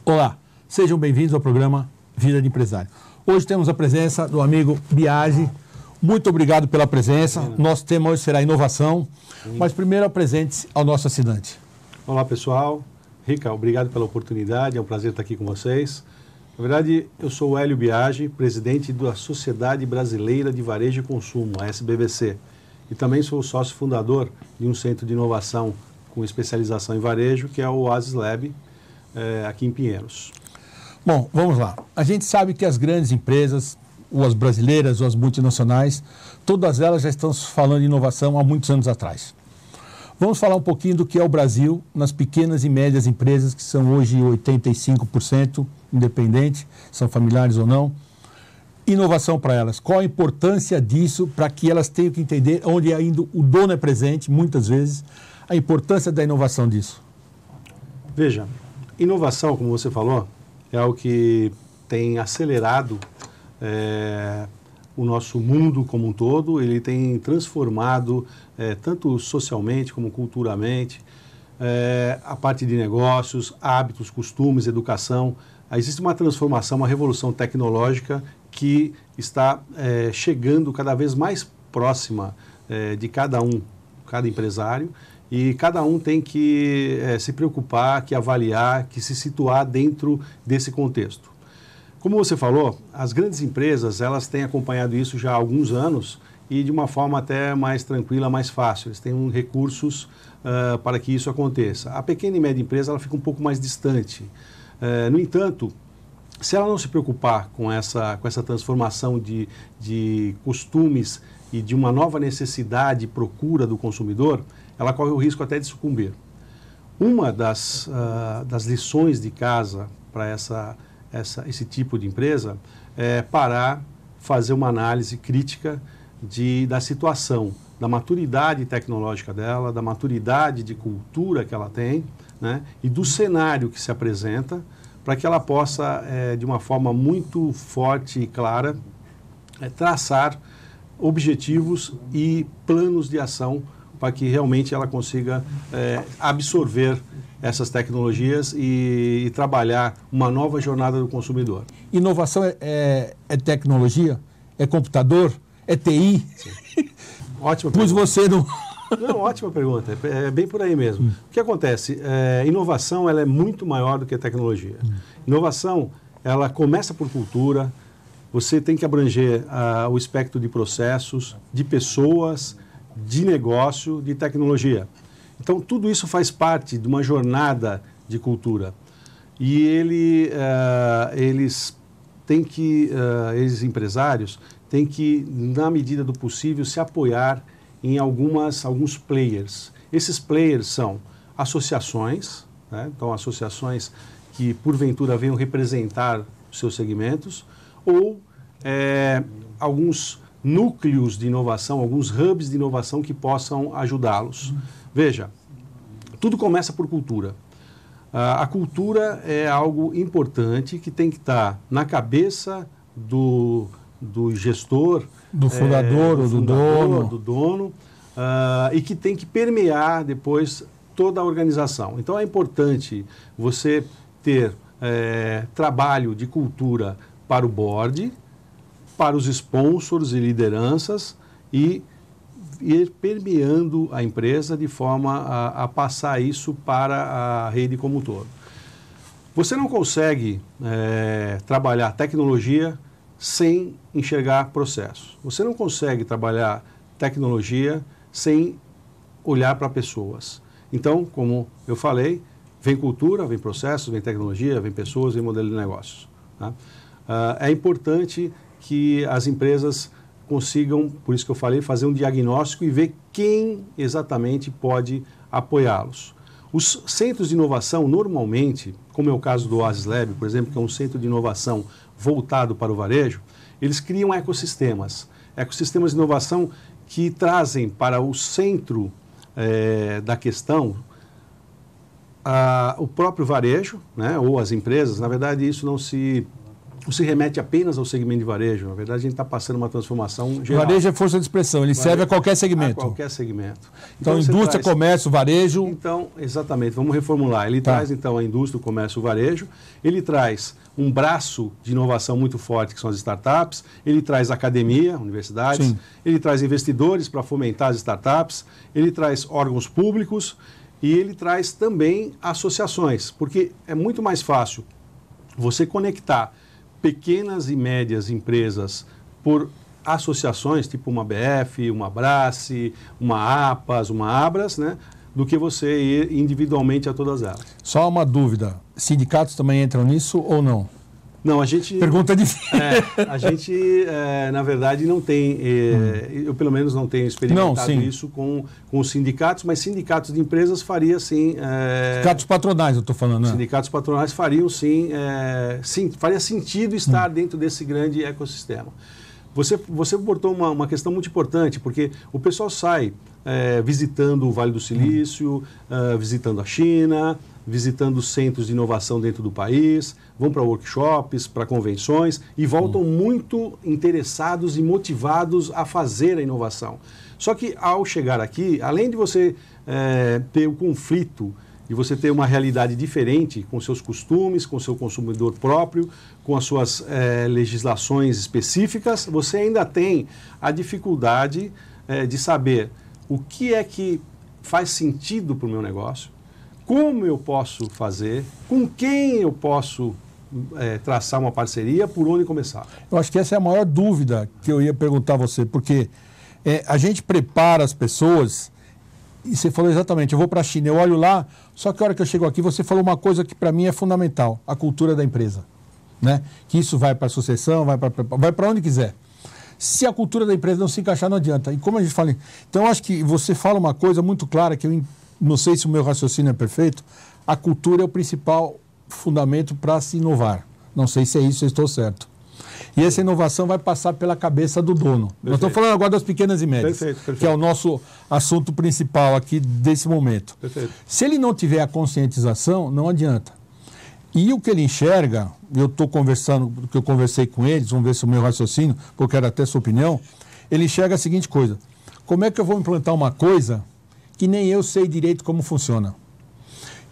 Olá, sejam bem-vindos ao programa Vida de Empresário. Hoje temos a presença do amigo Biagi. Muito obrigado pela presença. Nosso tema hoje será inovação, mas primeiro apresente-se ao nosso assinante. Olá, pessoal. Rica, obrigado pela oportunidade, é um prazer estar aqui com vocês. Na verdade, eu sou o Hélio Biagi, presidente da Sociedade Brasileira de Varejo e Consumo, a SBVC, e também sou o sócio fundador de um centro de inovação com especialização em varejo, que é o Oasis Lab, aqui em Pinheiros. Bom, vamos lá. A gente sabe que as grandes empresas, ou as brasileiras ou as multinacionais, todas elas já estão falando de inovação há muitos anos atrás. Vamos falar um pouquinho do que é o Brasil nas pequenas e médias empresas, que são hoje 85% independentes, são familiares ou não. Inovação para elas. Qual a importância disso para que elas tenham que entender onde ainda o dono é presente, muitas vezes, a importância da inovação disso? Veja, inovação, como você falou, é algo que tem acelerado o nosso mundo como um todo. Ele tem transformado, tanto socialmente como culturalmente, a parte de negócios, hábitos, costumes, educação. Existe uma transformação, uma revolução tecnológica que está chegando cada vez mais próxima de cada empresário, e cada um tem que se preocupar, que avaliar, que se situar dentro desse contexto. Como você falou, as grandes empresas, elas têm acompanhado isso já há alguns anos e de uma forma até mais tranquila, mais fácil. Eles têm recursos para que isso aconteça. A pequena e média empresa, ela fica um pouco mais distante. No entanto, se ela não se preocupar com essa transformação de costumes e de uma nova necessidade e procura do consumidor, ela corre o risco até de sucumbir. Uma das lições de casa para esse tipo de empresa é parar, fazer uma análise crítica da situação, da maturidade tecnológica dela, da maturidade de cultura que ela tem, né, e do cenário que se apresenta, para que ela possa, de uma forma muito forte e clara, traçar objetivos e planos de ação para que realmente ela consiga absorver essas tecnologias e trabalhar uma nova jornada do consumidor. Inovação é tecnologia? É computador? É TI? Sim. Ótima Pois pergunta. você não... Não, ótima pergunta. É bem por aí mesmo. O que acontece? Inovação, ela é muito maior do que tecnologia. Inovação, ela começa por cultura. Você tem que abranger o espectro de processos, de pessoas, de negócio, de tecnologia. Então, tudo isso faz parte de uma jornada de cultura. E eles empresários, têm que, na medida do possível, se apoiar em alguns players. Esses players são associações, né? Então, associações que, porventura, venham representar os seus segmentos, ou alguns núcleos de inovação, alguns hubs de inovação que possam ajudá-los. Veja, tudo começa por cultura. A cultura é algo importante que tem que estar na cabeça do gestor, do fundador ou do dono, e que tem que permear depois toda a organização. Então é importante você ter trabalho de cultura para o board, para os sponsors e lideranças, e ir permeando a empresa de forma a passar isso para a rede como um todo. Você não consegue trabalhar tecnologia sem enxergar processos. Você não consegue trabalhar tecnologia sem olhar para pessoas. Então, como eu falei, vem cultura, vem processos, vem tecnologia, vem pessoas, vem modelo de negócios. Tá? É importante que as empresas consigam, por isso que eu falei, fazer um diagnóstico e ver quem exatamente pode apoiá-los. Os centros de inovação, normalmente, como é o caso do Oasis Lab, por exemplo, que é um centro de inovação voltado para o varejo, eles criam ecossistemas de inovação que trazem para o centro da questão o próprio varejo, né, ou as empresas. Na verdade, isso não se se remete apenas ao segmento de varejo. Na verdade, a gente está passando uma transformação geral. Varejo é força de expressão, ele serve a qualquer segmento. A qualquer segmento. Então indústria, comércio, varejo... Então, exatamente, vamos reformular. Ele traz, então, a indústria, o comércio, o varejo. Ele traz um braço de inovação muito forte, que são as startups. Ele traz academia, universidades. Sim. Ele traz investidores para fomentar as startups. Ele traz órgãos públicos. E ele traz também associações, porque é muito mais fácil você conectar pequenas e médias empresas por associações, tipo uma BF, uma Abrace, uma APAS, uma Abras, né, do que você ir individualmente a todas elas. Só uma dúvida, sindicatos também entram nisso ou não? Não, a gente... Pergunta difícil. A gente, na verdade, não tem... eu, pelo menos, não tenho experimentado isso com os sindicatos, mas sindicatos de empresas faria, sim... sindicatos patronais, eu estou falando, né? Sindicatos patronais fariam, sim... faria sentido estar dentro desse grande ecossistema. Você botou uma questão muito importante, porque o pessoal sai visitando o Vale do Silício, visitando a China, visitando centros de inovação dentro do país, vão para workshops, para convenções e voltam muito interessados e motivados a fazer a inovação. Só que ao chegar aqui, além de você ter o conflito, de você ter uma realidade diferente com seus costumes, com seu consumidor próprio, com as suas legislações específicas, você ainda tem a dificuldade de saber o que é que faz sentido para o meu negócio, como eu posso fazer, com quem eu posso traçar uma parceria, por onde começar. Eu acho que essa é a maior dúvida que eu ia perguntar a você, porque a gente prepara as pessoas, e você falou exatamente, eu vou para a China, eu olho lá, só que a hora que eu chego aqui, você falou uma coisa que para mim é fundamental, a cultura da empresa, né? Que isso vai para a sucessão, vai para onde quiser. Se a cultura da empresa não se encaixar, não adianta. E como a gente fala... Então, eu acho que você fala uma coisa muito clara, que eu não sei se o meu raciocínio é perfeito, a cultura é o principal fundamento para se inovar. Não sei se é isso, se eu estou certo. E essa inovação vai passar pela cabeça do dono. Perfeito. Nós estamos falando agora das pequenas e médias, que é o nosso assunto principal aqui desse momento. Perfeito. Se ele não tiver a conscientização, não adianta. E o que ele enxerga, eu estou conversando, porque eu conversei com eles, vamos ver se o meu raciocínio, porque eu quero até a sua opinião, ele enxerga a seguinte coisa: como é que eu vou implantar uma coisa que nem eu sei direito como funciona?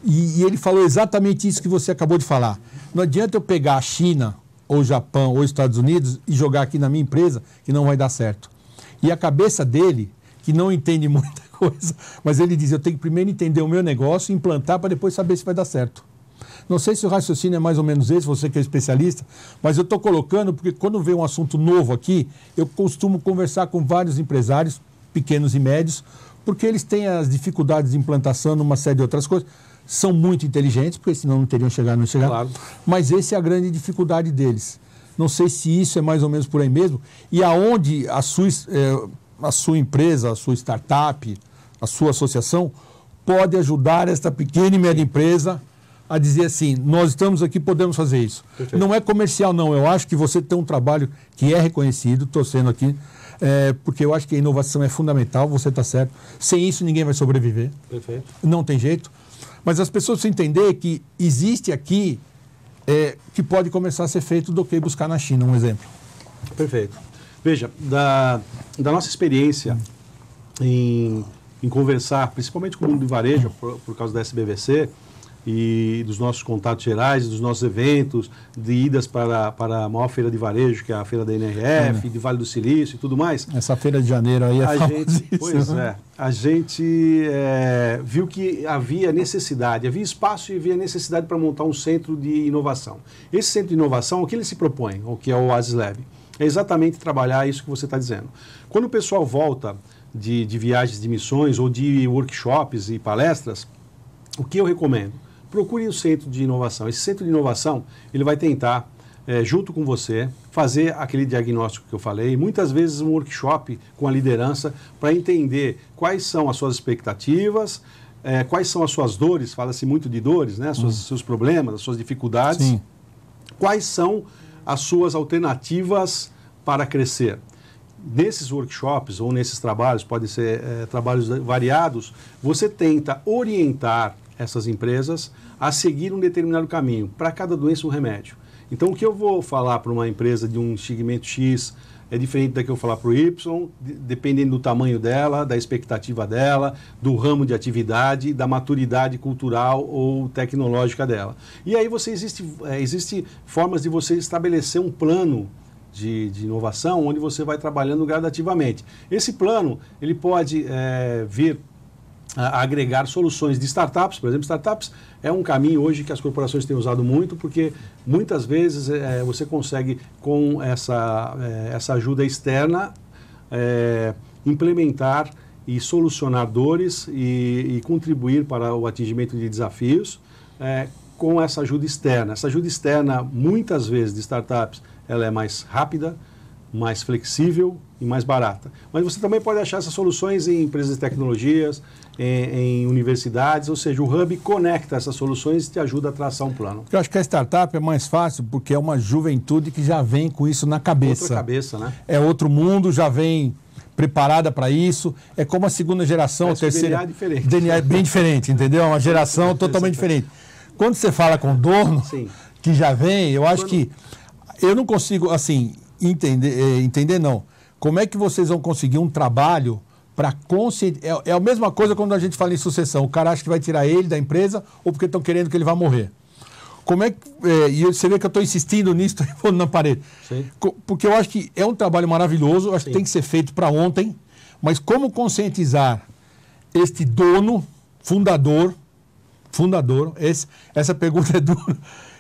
E ele falou exatamente isso que você acabou de falar. Não adianta eu pegar a China, ou Japão, ou Estados Unidos e jogar aqui na minha empresa, que não vai dar certo. E a cabeça dele, que não entende muita coisa, mas ele diz, eu tenho que primeiro entender o meu negócio, implantar para depois saber se vai dar certo. Não sei se o raciocínio é mais ou menos esse, você que é especialista, mas eu estou colocando porque quando vem um assunto novo aqui, eu costumo conversar com vários empresários, pequenos e médios, porque eles têm as dificuldades de implantação numa série de outras coisas. São muito inteligentes, porque senão não teriam chegado, não chegaram. Claro. Mas essa é a grande dificuldade deles. Não sei se isso é mais ou menos por aí mesmo, e aonde a sua empresa, a sua startup, a sua associação pode ajudar esta pequena e média empresa a dizer assim, nós estamos aqui, podemos fazer isso. Perfeito. Não é comercial, não. Eu acho que você tem um trabalho que é reconhecido, estou sendo aqui, porque eu acho que a inovação é fundamental, você está certo. Sem isso, ninguém vai sobreviver. Perfeito. Não tem jeito. Mas as pessoas precisam entender que existe aqui que pode começar a ser feito do que buscar na China, um exemplo. Perfeito. Veja, da nossa experiência em conversar, principalmente com o mundo de varejo, por causa da SBVC, e dos nossos contatos gerais, dos nossos eventos, de idas para a maior feira de varejo, que é a feira da NRF, de Vale do Silício e tudo mais. Essa feira de janeiro aí é famosíssima. Pois é. A gente viu que havia necessidade, havia espaço e havia necessidade para montar um centro de inovação. Esse centro de inovação, o que ele se propõe, o que é o Oasis Lab, é exatamente trabalhar isso que você está dizendo. Quando o pessoal volta de viagens de missões ou de workshops e palestras, o que eu recomendo? Procure um centro de inovação. Esse centro de inovação, ele vai tentar, junto com você, fazer aquele diagnóstico que eu falei, muitas vezes um workshop com a liderança para entender quais são as suas expectativas, quais são as suas dores, fala-se muito de dores, né? Seus problemas, as suas dificuldades, Sim. Quais são as suas alternativas para crescer. Nesses workshops ou nesses trabalhos, podem ser trabalhos variados, você tenta orientar essas empresas a seguir um determinado caminho. Para cada doença, um remédio. Então, o que eu vou falar para uma empresa de um segmento X é diferente da que eu vou falar para o Y, dependendo do tamanho dela, da expectativa dela, do ramo de atividade, da maturidade cultural ou tecnológica dela. E aí existe formas de você estabelecer um plano de inovação onde você vai trabalhando gradativamente. Esse plano ele pode vir a agregar soluções de startups. Por exemplo, startups é um caminho hoje que as corporações têm usado muito, porque muitas vezes você consegue, com essa ajuda externa, implementar e solucionar dores e contribuir para o atingimento de desafios com essa ajuda externa. Essa ajuda externa, muitas vezes, de startups, ela é mais rápida, mais flexível e mais barata. Mas você também pode achar essas soluções em empresas de tecnologias, em universidades, ou seja, o Hub conecta essas soluções e te ajuda a traçar um plano. Eu acho que a startup é mais fácil porque é uma juventude que já vem com isso na cabeça. Outra cabeça, né? É outro mundo, já vem preparada para isso. É como a segunda geração, a terceira. DNA é diferente. DNA é bem diferente, entendeu? É uma geração totalmente diferente. Quando você fala com o dono, sim, que já vem, eu acho que eu não consigo, assim, entender não. Como é que vocês vão conseguir um trabalho para conscientizar? É a mesma coisa quando a gente fala em sucessão. O cara acha que vai tirar ele da empresa ou porque estão querendo que ele vá morrer. Como é que... e você vê que eu estou insistindo nisso, estou pondo na parede. Sim. Porque eu acho que é um trabalho maravilhoso, eu acho que tem que ser feito para ontem, mas como conscientizar este dono, fundador, essa pergunta é dura,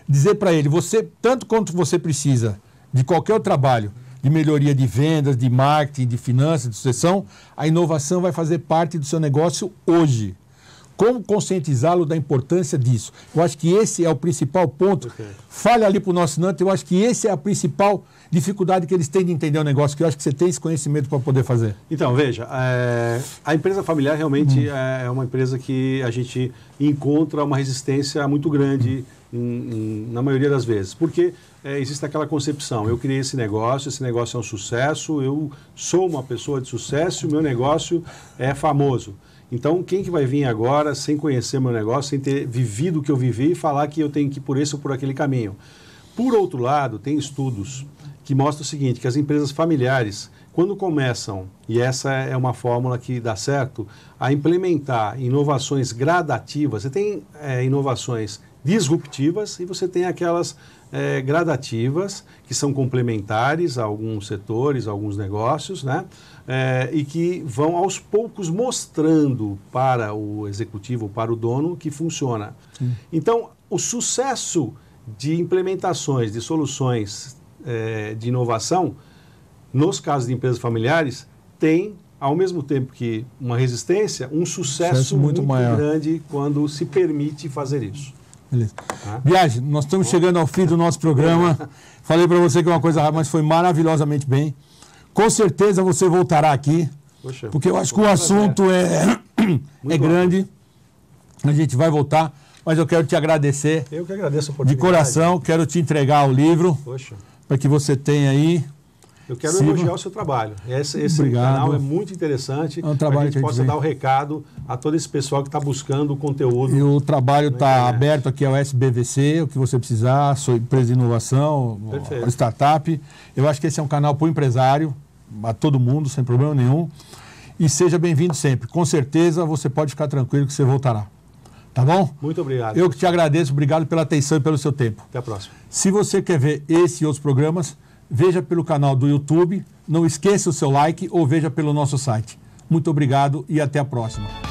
dizer para ele, você, tanto quanto você precisa de qualquer outro trabalho, de melhoria de vendas, de marketing, de finanças, de sucessão, a inovação vai fazer parte do seu negócio hoje. Como conscientizá-lo da importância disso? Eu acho que esse é o principal ponto. Okay. Fale ali para o nosso assinante, eu acho que esse é a principal dificuldade que eles têm de entender o negócio, que eu acho que você tem esse conhecimento para poder fazer. Então, veja, a empresa familiar realmente é uma empresa que a gente encontra uma resistência muito grande na maioria das vezes, porque existe aquela concepção, eu criei esse negócio é um sucesso, eu sou uma pessoa de sucesso, o meu negócio é famoso. Então, quem que vai vir agora, sem conhecer meu negócio, sem ter vivido o que eu vivi, e falar que eu tenho que ir por esse ou por aquele caminho? Por outro lado, tem estudos que mostram o seguinte, que as empresas familiares, quando começam, e essa é uma fórmula que dá certo, a implementar inovações gradativas, você tem inovações disruptivas e você tem aquelas gradativas, que são complementares a alguns setores, a alguns negócios, né? E que vão aos poucos mostrando para o executivo, para o dono, que funciona. Então, o sucesso de implementações de soluções de inovação, nos casos de empresas familiares, tem, ao mesmo tempo que uma resistência, um sucesso muito grande quando se permite fazer isso. Beleza. Biagi, nós estamos chegando ao fim do nosso programa. Falei para você que é uma coisa rápida, mas foi maravilhosamente bem. Com certeza você voltará aqui, poxa, porque eu acho que o assunto é grande. A gente vai voltar, mas eu quero te agradecer. Eu que agradeço a oportunidade. De coração, quero te entregar o livro, para que você tenha aí. Eu quero elogiar o seu trabalho. Esse canal é muito interessante. É um trabalho para que a gente possa dar o recado a todo esse pessoal que está buscando o conteúdo. E o trabalho está aberto aqui ao SBVC, o que você precisar, sou empresa de inovação, startup. Eu acho que esse é um canal para o empresário, a todo mundo, sem problema nenhum. E seja bem-vindo sempre. Com certeza você pode ficar tranquilo que você voltará. Tá bom? Muito obrigado. Eu que te agradeço. Obrigado pela atenção e pelo seu tempo. Até a próxima. Se você quer ver esse e outros programas, veja pelo canal do YouTube, não esqueça o seu like ou veja pelo nosso site. Muito obrigado e até a próxima.